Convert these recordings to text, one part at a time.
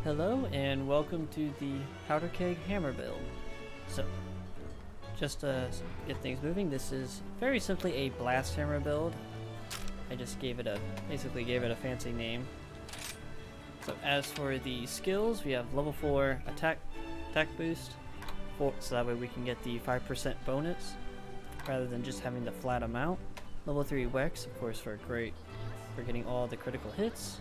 Hello and welcome to the powder keg hammer build. So, just to get things moving, this is very simply a blast hammer build. I just basically gave it a fancy name. So as for the skills, we have level 4 attack boost, so that way we can get the 5% bonus rather than just having the flat amount. Level 3 Wex, of course, for getting all the critical hits.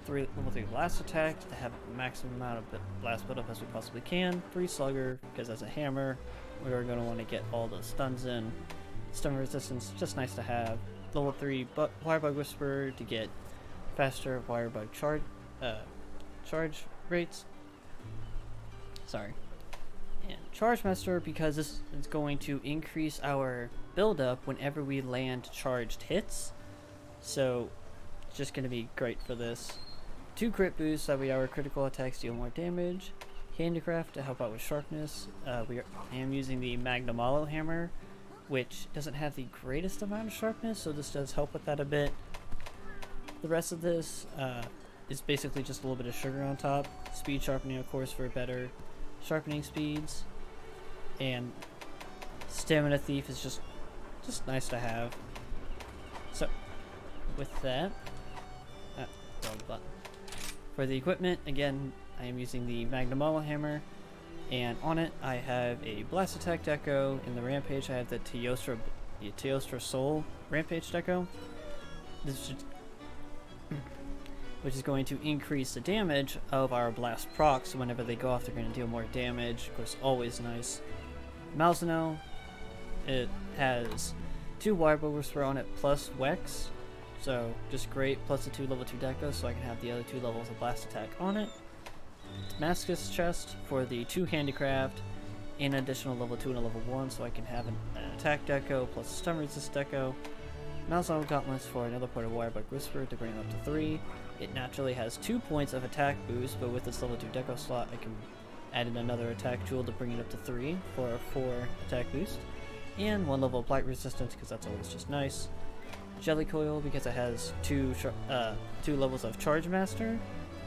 Level 3 blast attack to have a maximum amount of blast buildup as we possibly can. 3 slugger, because as a hammer, we are going to want to get all the stuns in. Stun resistance, just nice to have. Level 3 Wirebug Whisperer to get faster Wirebug charge rates. Sorry. And Charge Master, because this is going to increase our buildup whenever we land charged hits. So, it's just going to be great for this. 2 crit boosts, that way our critical attacks deal more damage. Handicraft to help out with sharpness. I am using the Malzeno hammer, which doesn't have the greatest amount of sharpness, so this does help with that a bit. The rest of this is basically just a little bit of sugar on top. Speed sharpening, of course, for better sharpening speeds. And Stamina Thief is just nice to have. So, with that, wrong button. For the equipment, again, I am using the Malzeno hammer, and on it I have a blast attack deco. In the rampage, I have the Teostra Soul rampage deco. Which is going to increase the damage of our blast procs. So whenever they go off, they're going to deal more damage. Of course, always nice. Malzeno, it has 2 Wirebug Whisperer on it plus Wex. So, just great, plus the 2 level 2 decos, so I can have the other 2 levels of blast attack on it. Damascus chest for the 2 handicraft, and an additional level 2 and a level 1, so I can have an attack deco plus a stun resist deco. Malzeno gauntlets for another point of Wirebug Whisperer to bring it up to 3. It naturally has 2 points of attack boost, but with this level 2 deco slot, I can add in another attack jewel to bring it up to 3 for a 4 attack boost. And 1 level of blight resistance, because that's always just nice. Jelly Coil, because it has 2 levels of Charge Master,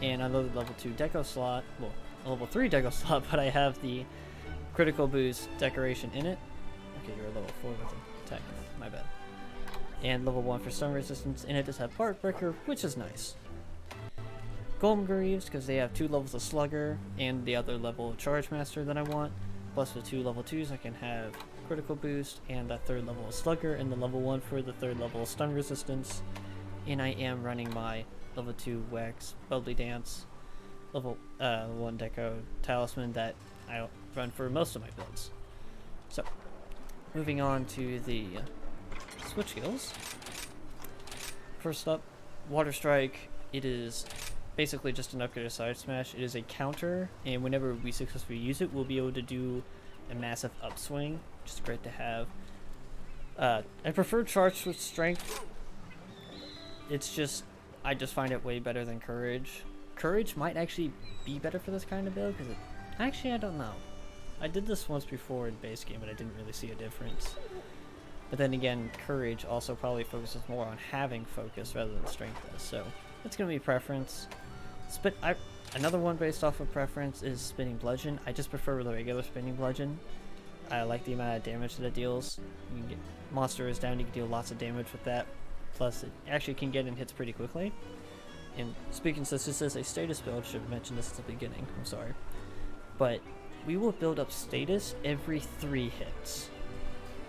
and another level 2 deco slot, well, a level 3 deco slot, but I have the critical boost decoration in it. Okay, you're a level 4 with attack, my bad. And level 1 for stun resistance, and it does have Part Breaker, which is nice. Golem Greaves, because they have 2 levels of Slugger, and the other level of Charge Master that I want, plus the 2 level 2s I can have critical boost and a 3rd level of Slugger, and the level 1 for the 3rd level of stun resistance. And I am running my level 2 Wex Bubbly Dance, level 1 deco talisman that I run for most of my builds. So, moving on to the switch skills. First up, Water Strike. It is basically just an upgraded side smash. It is a counter, and whenever we successfully use it, we'll be able to do a massive upswing, which is great to have. I prefer Charged with Strength. I just find it way better than Courage. Courage might actually be better for this kind of build, because actually, I don't know. I did this once before in base game, but I didn't really see a difference. But then again, Courage also probably focuses more on having focus rather than strength does, so it's going to be preference. Another one based off of preference is Spinning Bludgeon. I just prefer the regular Spinning Bludgeon. I like the amount of damage that it deals. You can get monster is down, you can deal lots of damage with that. Plus, it actually can get in hits pretty quickly. And speaking, since this is a status build, should have mentioned this at the beginning, I'm sorry. But we will build up status every 3 hits.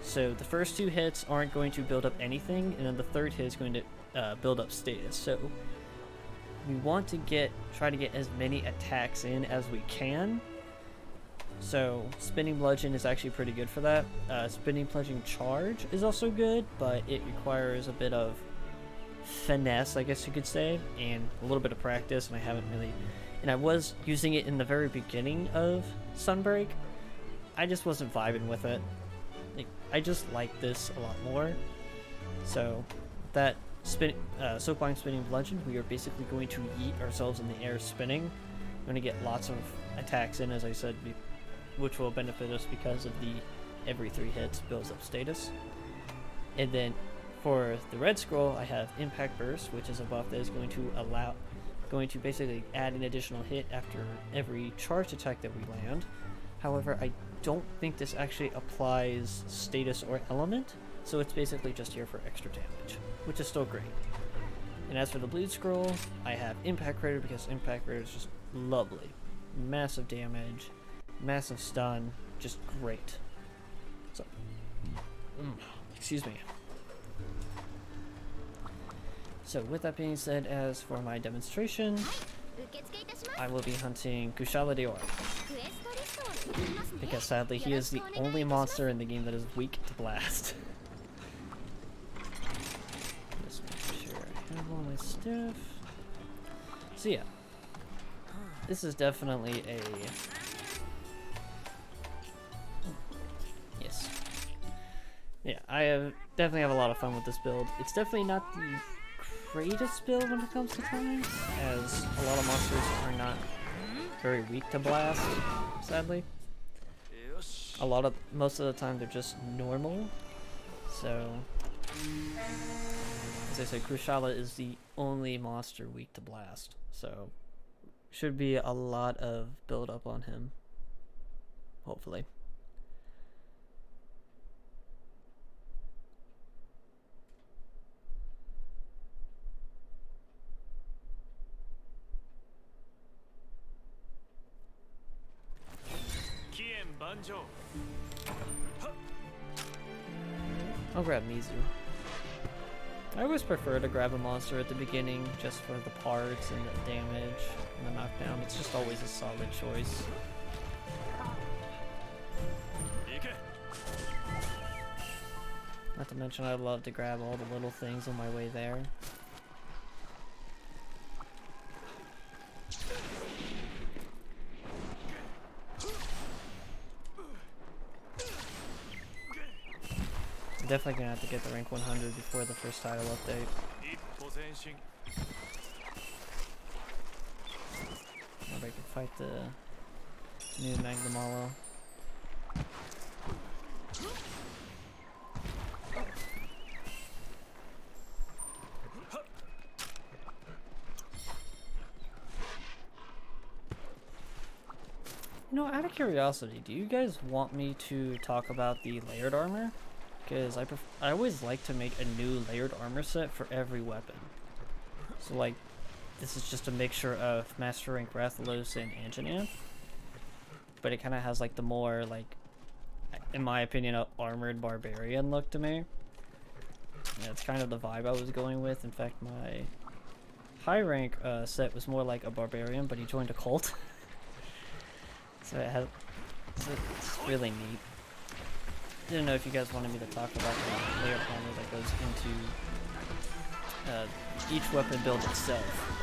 So the first 2 hits aren't going to build up anything, and then the 3rd hit is going to build up status. So we want to try to get as many attacks in as we can. So Spinning Bludgeon is actually pretty good for that. Spinning Bludgeon Charge is also good, but it requires a bit of finesse, I guess you could say, and a little bit of practice, and I haven't really... And I was using it in the very beginning of Sunbreak. I just wasn't vibing with it. I just like this a lot more. So that Soapline Spinning Bludgeon, we are basically going to yeet ourselves in the air spinning. We're going to get lots of attacks in, as I said, which will benefit us because of the every 3 hits builds up status. And then for the red scroll, I have Impact Burst, which is a buff that is going to allow going to basically add an additional hit after every charged attack that we land. However, I don't think this actually applies status or element, so it's basically just here for extra damage, which is still great. And as for the bleed scroll, I have impact crater because impact crater is just lovely. Massive damage, massive stun, just great. So, excuse me. So with that being said, as for my demonstration, I will be hunting Kushala de Oro. Because sadly, he is the only monster in the game that is weak to blast. Just make sure I have all my stuff. So yeah, this is definitely a... Yes. Yeah, definitely have a lot of fun with this build. It's definitely not the greatest build when it comes to time, as a lot of monsters are not very weak to blast, sadly. Most of the time they're just normal. So, as I said, Kushala is the only monster weak to blast. So, should be a lot of build up on him. Hopefully. I'll grab Mizu. I always prefer to grab a monster at the beginning just for the parts and the damage and the knockdown. It's just always a solid choice. Not to mention I love to grab all the little things on my way there. Definitely gonna have to get the rank 100 before the first title update. Maybe I can fight the new Magnamalo. You know, out of curiosity, do you guys want me to talk about the layered armor? Because I always like to make a new layered armor set for every weapon. So like, this is just a mixture of Master Rank Rathalos and Anjanath. But it kind of has like the more like, in my opinion, a armored barbarian look to me. Yeah, it's kind of the vibe I was going with. In fact, my high rank set was more like a barbarian, but he joined a cult. So it's really neat. Didn't know if you guys wanted me to talk about the layered armor that goes into each weapon build itself.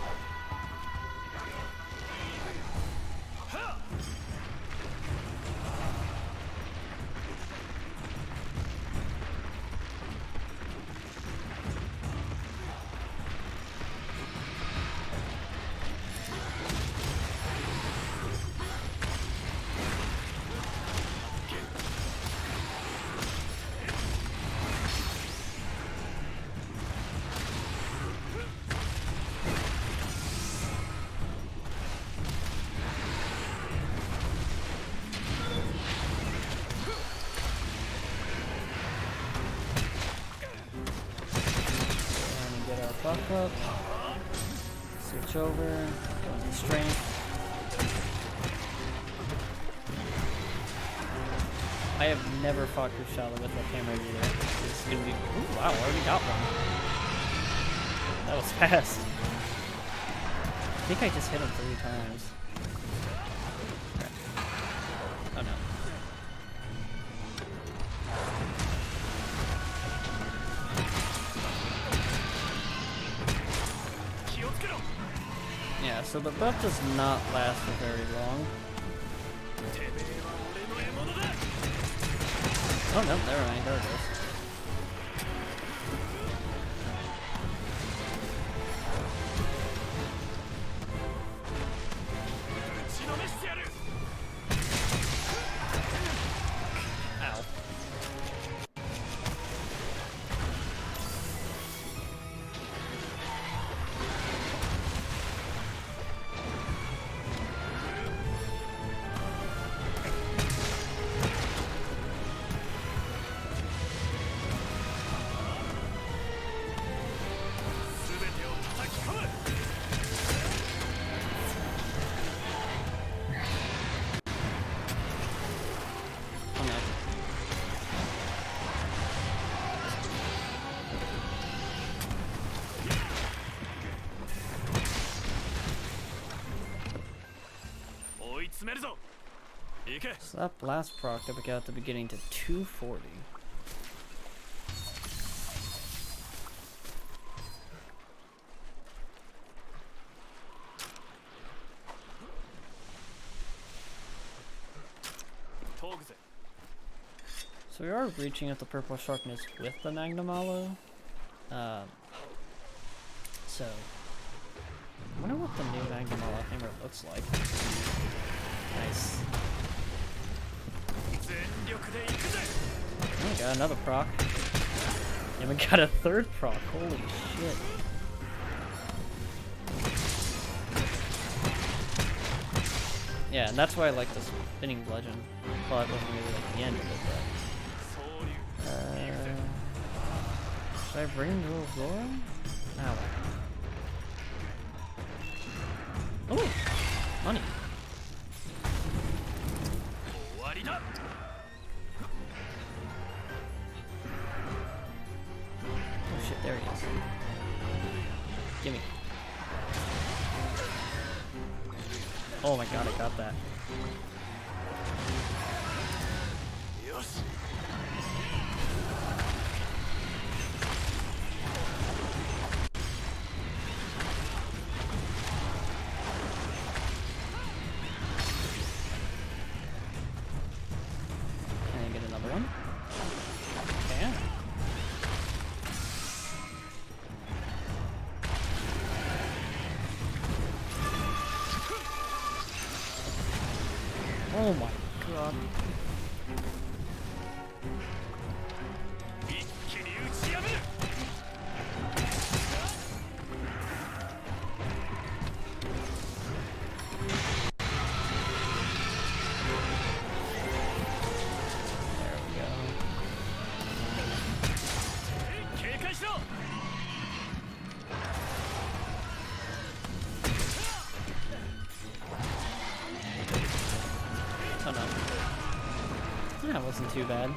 Buff up, switch over, go into strength. I have never fought Kushala with a camera either. This is gonna be. Ooh, wow, already got one. That was fast. I think I just hit him 3 times. Okay. Oh no. Yeah, so the buff does not last for very long. Oh no, never mind, there it is. Ow. So that blast proc that we got at the beginning to 240. So we are reaching at the purple sharpness with the Magnum Aloe. So I wonder what the new Magnum Aloe hammer looks like. Nice. Oh, we got another proc. And we got a third proc. Holy shit. Yeah, and that's why I like the spinning bludgeon. Well, that wasn't really like the end of it, but... should I bring the Aurora? Ow. Oh! Money. Oh shit, there he is. Gimme. Oh my god, I got that. Can I get another one? Yeah. Oh my god. There we go. Oh no. That wasn't too bad.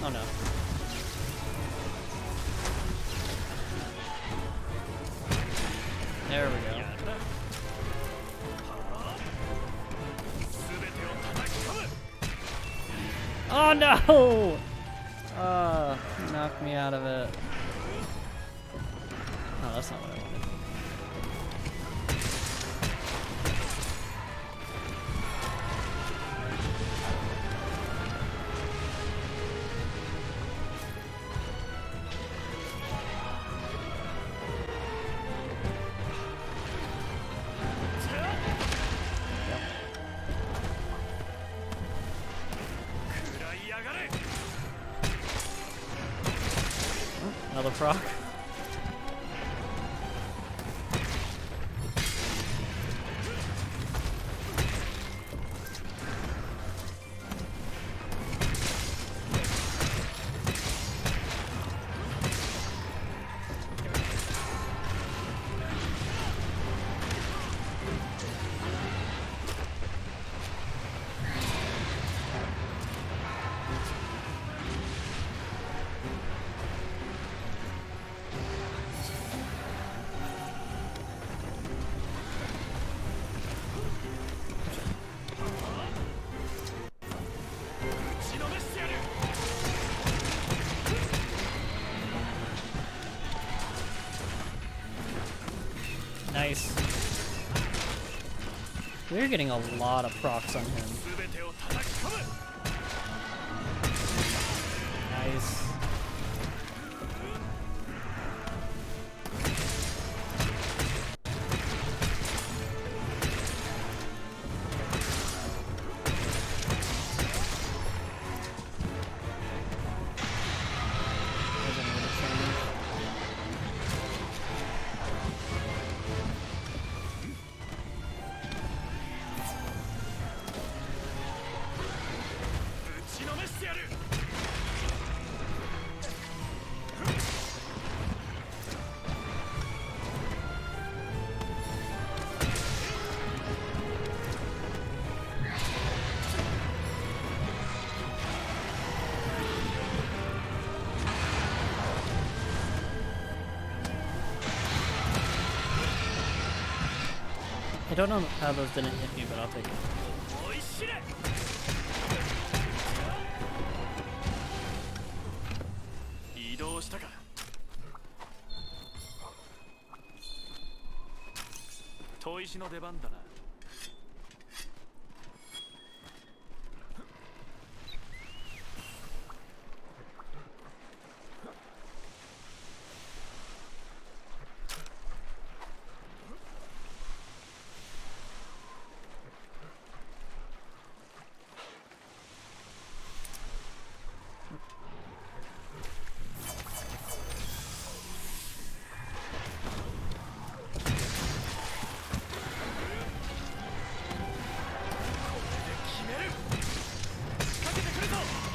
Oh no. There we go. Oh no! He knocked me out of it. Oh, that's not what I wanted. Another proc. Nice. We're getting a lot of procs on him. Nice. I don't know how those didn't hit me, but I'll take it. 移動したか。砥石の出番だな。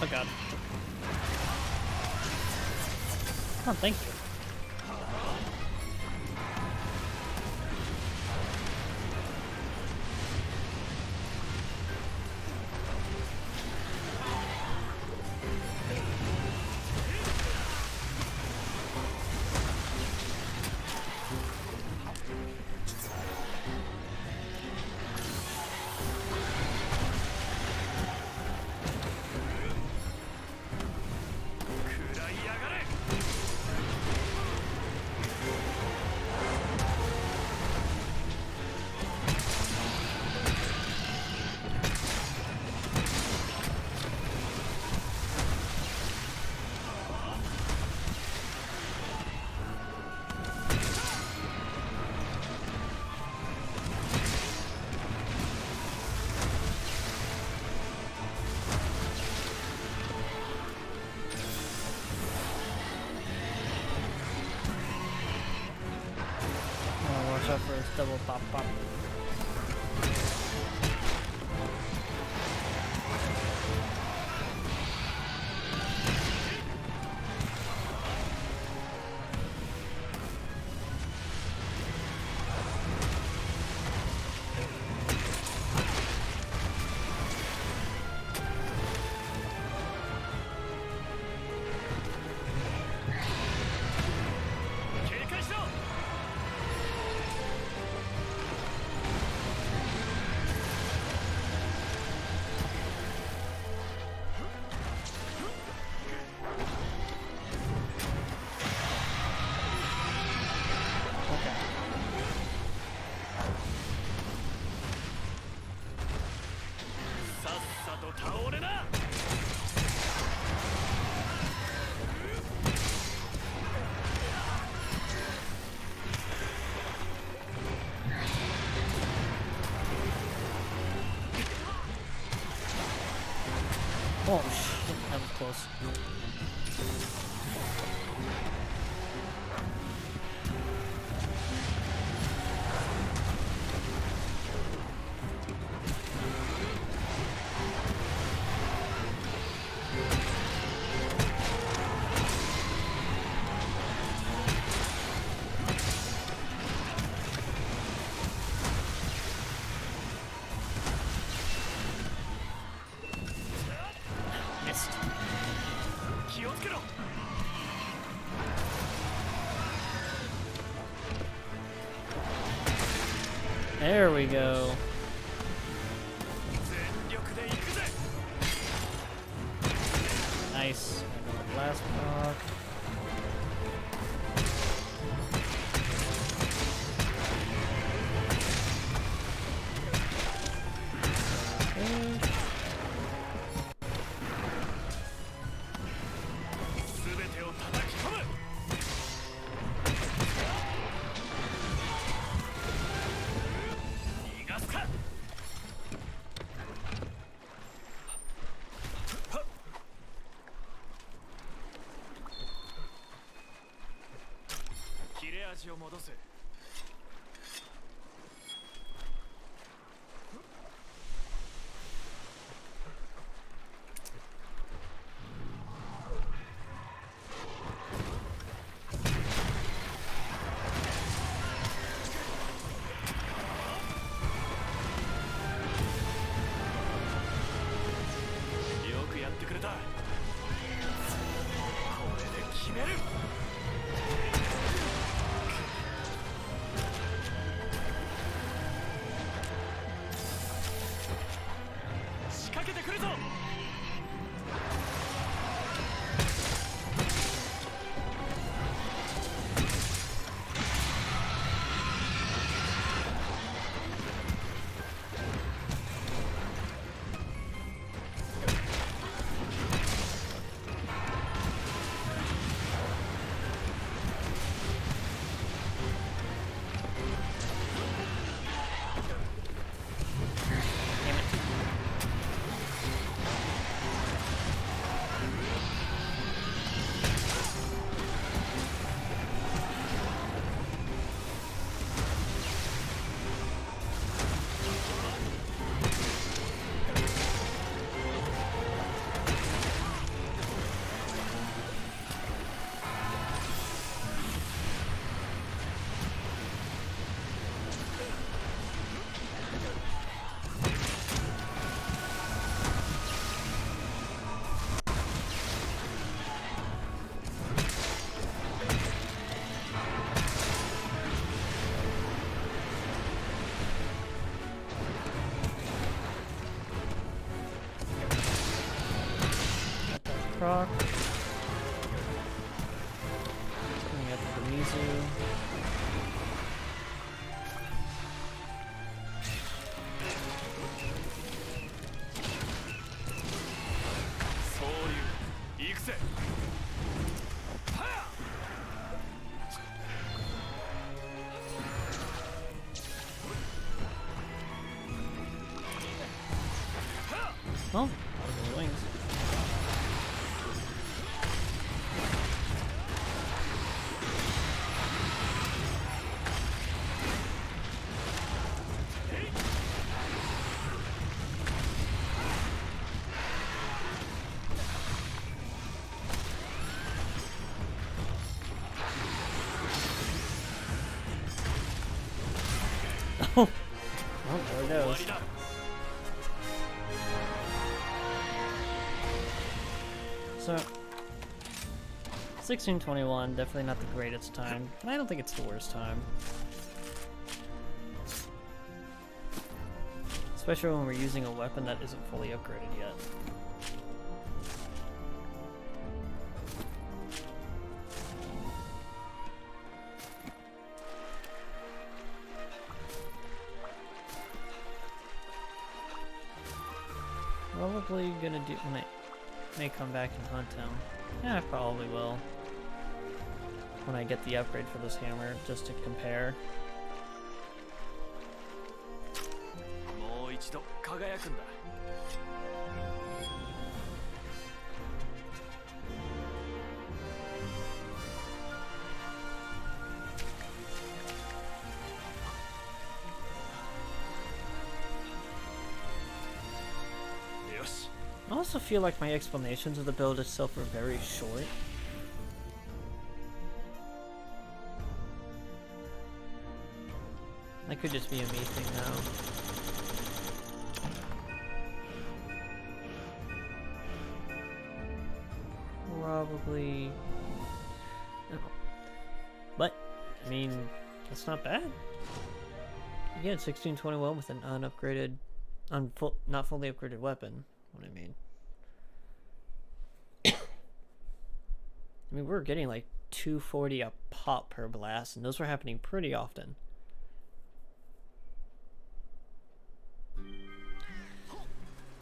Oh god. Oh, thank you. Watch out for this double pop pop. Oh shit, that was close. Missed. There we go. Nice. Last block. proc. Coming up with the Mizu. Oh, those are the wings. Oh, there it goes. So, 1621, definitely not the greatest time, and I don't think it's the worst time. Especially when we're using a weapon that isn't fully upgraded yet. Probably gonna do when I may come back and hunt him. Yeah, I probably will. When I get the upgrade for this hammer, just to compare. I also feel like my explanations of the build itself are very short. That could just be a me thing now. Probably... no. But, I mean, that's not bad. Again, 1621 with an unupgraded, not fully upgraded weapon. What I mean. I mean, we're getting like 240 a pop per blast, and those were happening pretty often.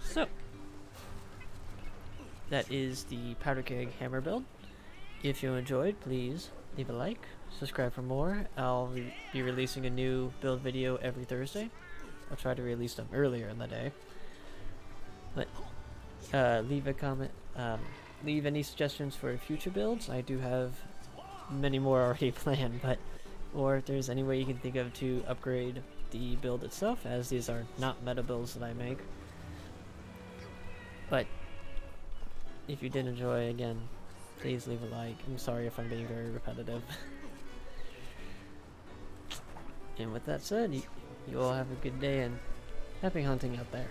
So, that is the powder keg hammer build. If you enjoyed, please leave a like, subscribe for more. I'll be releasing a new build video every Thursday. I'll try to release them earlier in the day. But leave a comment, leave any suggestions for future builds. I do have many more already planned, but or if there's any way you can think of to upgrade the build itself, as these are not meta builds that I make. But if you did enjoy, again, please leave a like. I'm sorry if I'm being very repetitive. And with that said, you all have a good day and happy hunting out there.